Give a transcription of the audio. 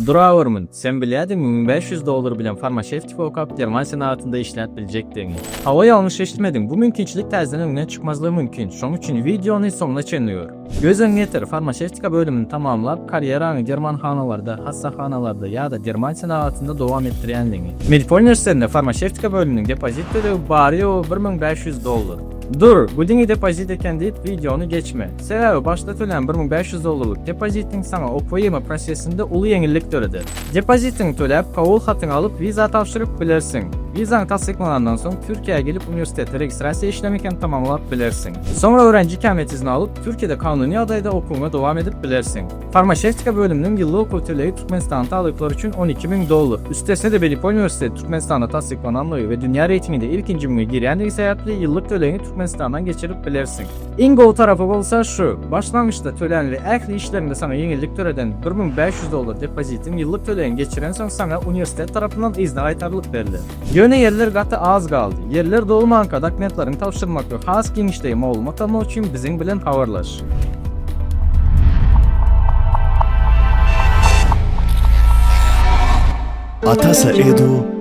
Duravermin, sen bilýärdiňmi $1500 bilen farmasevtika okap German senatynda işläp biljekdiňi. Hawa ýalňyş eşitmedin, bu mümkinçilik täzeden öňüne çykmazlygy mümkin. Şoň üçin videony soňuna çenliyor. Gözüň ýetir, farmasevtika bölümini tamamlap, karýerany German hanalarda, hassahanalarda ýa-da German senatynda dowam etdirýändiňi. Medipol Üniversitetinde farmasevtika bölüminiň depozit ödegi bary $1500. Dur, bu diňi depozit eken deyip videonu geçme. Sebäbi başda tölen $1500 depozitin sana okuyma prosesinde uly ýeňillik töredir. Depozitin töläp, kabul hatyny alıp viza tapşyryp bilersiň. Vizaň tasdiklanandan soň Türkiýe'ye gelip üniversitede registrasiýa işlemekeni tamamlap bilersiň. Sonra öğrenci ikametizini alıp Türkiýe'de kanuny adaýda okuwuna dowam edip bilersiň. Farmasevtika bölüminiň ýyllyk okuw tölegi Türkmenistan talyklary üçin $12.000. Üstesine de Medipol Üniversitesi Türkmenistanda tasdiklananlygy we dünýä reytinginde ilkinji müňe girýänligi sebäpli ýyllyk tölegini Türkmenistandan geçirip bilersiň. Iň gowy tarapy bolsa şu, başlangyçda tölenli ähli işlerinde sana ýeňillik töreden $1500 depozitin ýyllyk tölegini geçiren soň sana üniversitet tarapyndan izni gaýtarlyp berilir. Ýöne yerler gaty az galdy. Yerler dolman dokumentlaryny tapşyrmakda has giňişde maglumat almak üçin biziň bilen habarlaş. Atasa Edu